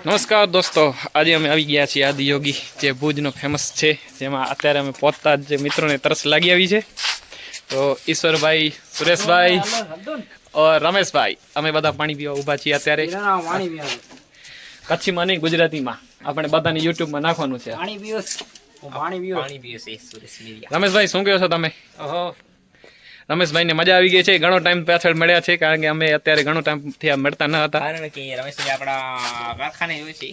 નમસ્કાર દોસ્તો, આજે અમે આવી ગયા છીએ આદિયોગી, જે ભુજનો ફેમસ છે, જેમાં અત્યારે અમે પહોંચતા જ મિત્રોને તરસ લાગી આવી છે. તો ઈશ્વરભાઈ, સુરેશભાઈ और રમેશભાઈ અમે બધા પાણી પીવા ઊભા છીએ અત્યારે. કચ્છીમાં નહીં, ગુજરાતીમાં આપણે બધાને યુટ્યુબમાં નાખવાનું છે. રમેશભાઈ શું કહો છો તમે? રમેશભાઈને મજા આવી ગઈ છે. ઘણો ટાઈમ પાછળ મળ્યા છે, કારણ કે અમે અત્યારે ઘણો ટાઈમથી મળતા ન હતા. કારણ કે રમેશભાઈ આપણા કારખાને હોય છે.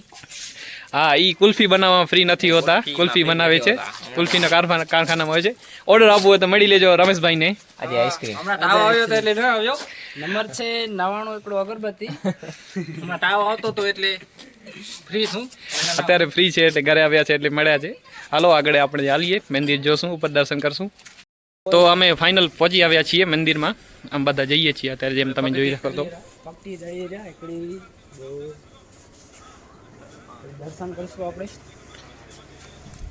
હા, ઈ કુલ્ફી બનાવવા ફ્રી નથી હોતા. કુલ્ફી બનાવે છે, કુલ્ફીના કારખાનામાં હોય છે. ઓર્ડર આપવો હોય તો મળી લેજો રમેશભાઈને. આજે આઈસ્ક્રીમ તાવ આવ્યો તો એટલે ન આવ્યો. નંબર છે 99 એકડો અગરબત્તી. હમણાં તાવ આવતો તો એટલે ફ્રી છું. અત્યારે ફ્રી છે એટલે ઘરે આવ્યા છે એટલે મળ્યા છે. હાલો આગળ આપણે ચાલીએ, મંદિર જોશું, ઉપર દર્શન કરશું. તો અમે ફાઇનલ પહોંચી આવ્યા છીએ મંદિરમાં. આમ બધા જઈએ છીએ અત્યારે, જેમ તમે જોઈ શકો તો. દર્શન કરશું આપણે.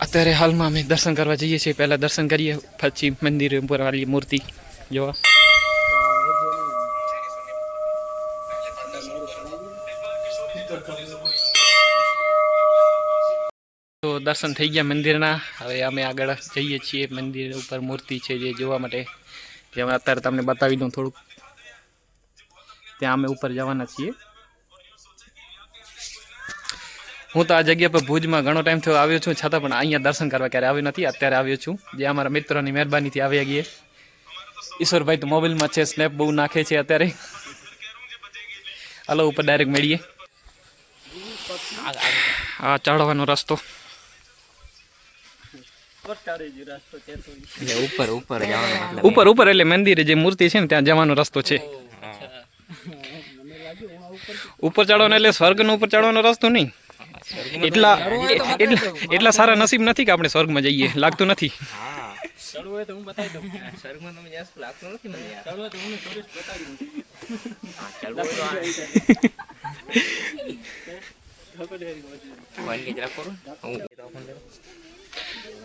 અત્યારે હાલમાં અમે દર્શન કરવા જઈએ છીએ. પહેલા દર્શન કરીએ, પછી મંદિર ઉપર વાળી મૂર્તિ જોવા. તો દર્શન થઈ ગયા મંદિરના. હવે અમે આગળ જઈએ છીએ. મંદિર ઉપર મૂર્તિ છે જે જોવા માટે, જે અમે અત્યારે તમને બતાવી દઉં થોડુંક. ત્યાં અમે ઉપર જવાના છીએ. હું તો આ જગ્યા પર ભુજમાં ઘણો ટાઈમ થયો આવ્યો છું, છતાં પણ અહીંયા દર્શન કરવા ક્યારે આવ્યો નથી. અત્યારે આવ્યો છું, જે અમારા મિત્રોની મહેરબાનીથી આવ્યા ગઈએ. ઈશ્વરભાઈ તો મોબાઈલમાં છે, સ્નેપ બહુ નાખે છે અત્યારે. હાલો ઉપર ડાયરેક્ટ મળીએ. આ ચડવાનો રસ્તો ઉપર એટલે મંદિરે જે મૂર્તિ છે ને ત્યાં જવાનો રસ્તો છે. ઉપર ચડવાનો એટલે સ્વર્ગનો ઉપર ચડવાનો રસ્તો નહીં. એટલા સારા નસીબ નથી કે આપણે સ્વર્ગમાં જઈએ, લાગતું નથી.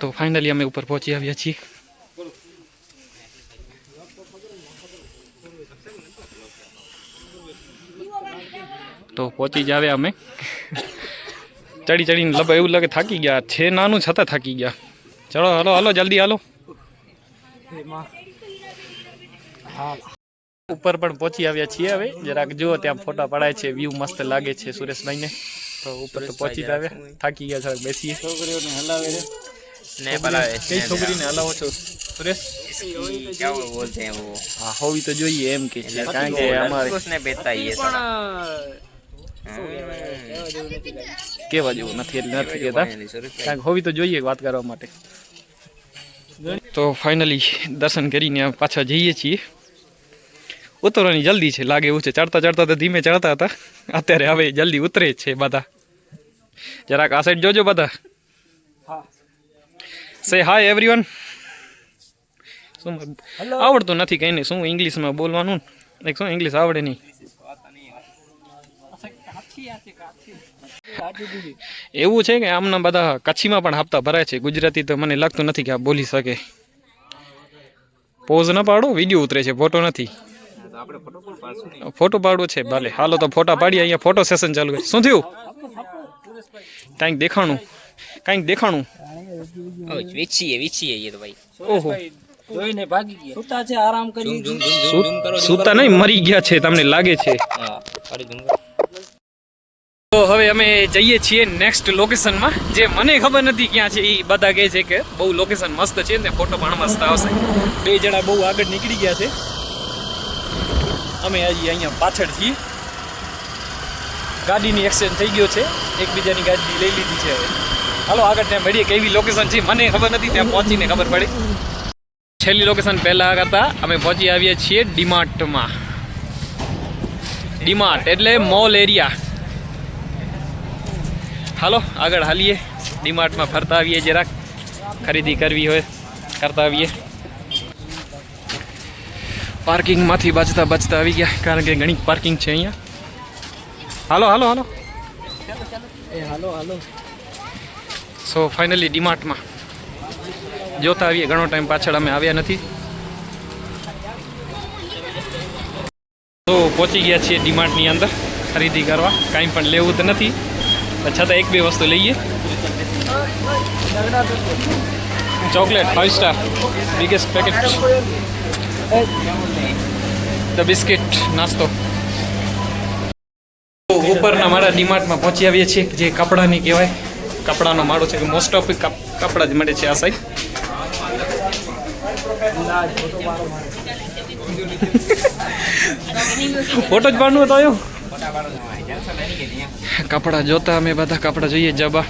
તો ફાઇનલી અમે ઉપર પહોંચી આવ્યા છીએ. તો પહોંચી જ આવ્યા અમે. ચડીને એવું લાગે થાકી ગયા છે, નાનું છતાં થાકી ગયા. ચલો હાલો જલ્દી હાલો. ઉપર પણ પહોંચી આવ્યા છીએ. હવે જરાક જુઓ, ત્યાં ફોટા પડાય છે, વ્યૂ મસ્ત લાગે છે સુરેશભાઈને. તો ઉપર તો પહોંચી જ આવ્યા, થાકી ગયા, જરાક બેસીએ. છોકરીઓને હલાવે છે. કઈ છોકરીને હલાવો છો સુરેશ? હા, હોવી તો જોઈએ એમ કે છે, કારણ કે અમારે કેવા જેવું નથી એટલે નથી કહેતા, કારણ કે હોવી તો જોઈએ વાત કરવા માટે. તો ફાઇનલી દર્શન કરીને પાછા જઈએ છીએ. ઉતરવાની જલ્દી છે લાગે એવું છે. ચડતા તો ધીમે ચડતા હતા, અત્યારે હવે જલ્દી ઉતરે છે બધા. જરાક આ સાઈડ જોજો બધા. સે હાય એવરીવન. શું આવડતું નથી કંઈ નહીં, શું ઇંગ્લિશમાં બોલવાનું, એક શું ઇંગ્લિશ આવડે નહીં. એવું છે કે આમના બધા કચ્છીમાં પણ હપ્તા ભરાય છે. ગુજરાતી તો મને લાગતું નથી કે આ બોલી શકે. પોઝ ન પાડો, વિડીયો ઉતરે છે, ફોટો નથી. ફોટો પાડવો છે, ભલે હાલો તો ફોટા પાડીએ. અહીંયા ફોટો સેશન ચાલુ છે. શું થયું? કાંઈક દેખાણું. ઓહો, જોઈને ભાગી ગયા. સુતા છે, આરામ કરી. સુતા નહીં, મરી ગયા છે તમને લાગે છે. તો હવે અમે જઈએ છીએ નેક્સ્ટ લોકેશનમાં, જે મને ખબર નથી ક્યાં છે. એ બધા કહે છે કે બહુ લોકેશન મસ્ત છે ને ફોટો પણ મસ્ત આવશે. બે જણા બહુ આગળ નીકળી ગયા છે, અમે હજી અહીંયા પાછળ છીએ. ગાડીની એક્સિડન્ટ થઈ ગયો છે, એકબીજાની ગાડી લઈ લીધી છે. હવે હાલો આગળ ત્યાં મળીએ. કેવી લોકેશન છે મને ખબર નથી, ત્યાં પહોંચીને ખબર પડે. છેલ્લી લોકેશન પહેલાં કરતાં અમે પહોંચી આવીએ છીએ ડીમાર્ટમાં. ડીમાર્ટ એટલે મોલ એરિયા. હાલો આગળ હાલીએ, ડીમાર્ટમાં ફરતા આવીએ, જરાક ખરીદી કરવી હોય કરતા આવીએ. પાર્કિંગમાંથી બચતા આવી ગયા, કારણ કે ઘણી પાર્કિંગ છે અહીંયા. હાલો સો ફાઇનલી ડીમાર્ટમાં જોતા આવીએ. ઘણો ટાઈમ પાછળ અમે આવ્યા નથી. તો પહોંચી ગયા છીએ ડીમાર્ટની અંદર ખરીદી કરવા. કાંઈ પણ લેવું તો નથી, છતાં એક બે વસ્તુ લઈએ. Chocolate 5 star biggest packet, the biscuit નાસ્તો. ઉપરના મારા ડીમાર્ટમાં પહોંચી આવીએ છીએ, જે કપડાની કહેવાય, કપડાનો માળો છે કે મોસ્ટ ઓફ કપડા જ મળે છે આ સાઈડ. ફોટો જ પાડવું હતો એવું. કપડા જોતા અમે બધા કપડા જોઈએ. જબા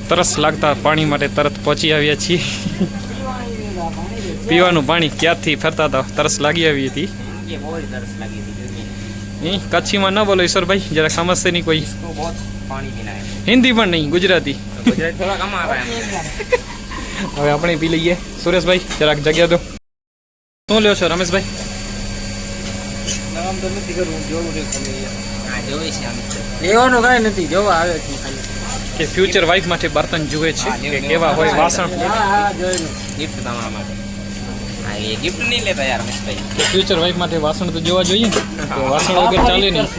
તરસ લાગતા પાણી માટે તરત પહોંચી આવ્યા છીએ. પીવાનું પાણી ક્યાંથી ફરતા હતા, તરસ લાગી આવી હતી. કચ્છીમાં ન બોલો ઈશ્વરભાઈ, જરા સમજશે નહીં કોઈ. હિન્દી પણ નહીં, ગુજરાતી. હવે આપણે પી લઈએ. સુરેશભાઈ જરાક જગ્યા દો. શું લ્યો છો રમેશભાઈ? લેવાનું કઈ નથી, જોવા આવે છે કે ફ્યુચર વાઇફ માટે બર્તન જુએ છે કે કેવા હોય વાસણ. ગિફ્ટ તમારા માટે. હા, એ ગિફ્ટ નહીં લેતા યાર રમેશભાઈ. ફ્યુચર વાઇફ માટે વાસણ તો જોવા જોઈએ ને, કે વાસણ વગર ચાલે નહીં.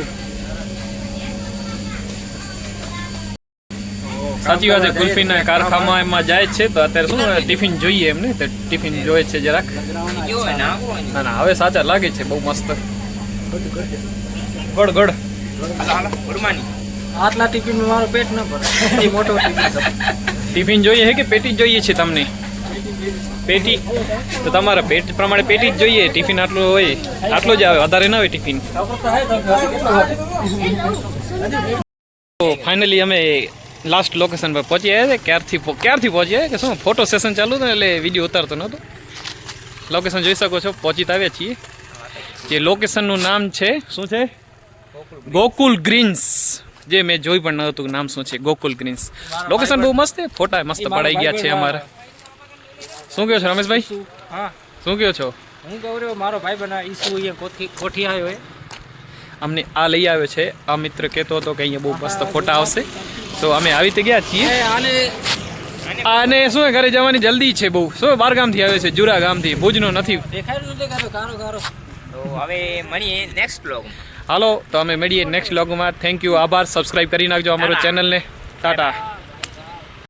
સાચી વાત છે. કુલ્ફીના કારખાનામાં એમાં જાય છે તો અત્યારે શું ટિફિન જોઈએ એમને, તો ટિફિન જોઈએ છે જરાક. ના ના, હવે સાચા લાગે છે, બહુ મસ્ત. ગોળ ગોળ આટલા ટિફિનમાં મારું પેટ ન ભરે. મોટો ટિફિન જોઈએ છે કે પેટી જ જોઈએ છે તમને? પેટી તો તમારા પેટ પ્રમાણે પેટી જ જોઈએ. ટિફિન આટલું હોય, આટલો જ આવે, વધારે ના હોય ટિફિન. તો ફાઇનલી અમે લાસ્ટ લોકેશન પર પહોંચી આવ્યા છે. ક્યારથી પહોંચ્યા કે શું ફોટો સેશન ચાલુ હતું એટલે વિડીયો ઉતારતો નહોતો. લોકેશન જોઈ શકો છો, પહોંચી તો આવ્યા છીએ. જે લોકેશનનું નામ છે શું છે? ગોકુલ ગ્રીન્સ. જે મેં જોઈ પણ ન હતું નામ શું છે, ગોકુલ ગ્રીન્સ. લોકેશન બહુ મસ્ત છે, ફોટા મસ્ત પડાઈ ગયા છે અમારે. શું કહો છો રમેશભાઈ? હા, શું કહો છો? હું કહું રહ્યો મારો ભાઈ બના ઈસુ અહીંયા કોઠી આવ્યો હોય. અમને આ લઈ આવ્યો છે. આ મિત્ર કહેતો હતો કે અહીંયા બહુ મસ્ત ફોટા આવશે, તો અમે આવી રીતે ગયા છીએ. અને શું ઘરે જવાની જલ્દી છે બહુ. શું બાર ગામથી આવ્યો છે, જુરા ગામથી, ભુજનો નથી. તો હવે મળીએ નેક્સ્ટ બ્લોગ. હાલો, તો અમે મળીએ નેક્સ્ટ વ્લોગમાં. થેન્ક યુ, આભાર. સબસ્ક્રાઈબ કરી નાખજો અમારો ચેનલને. ટાટા.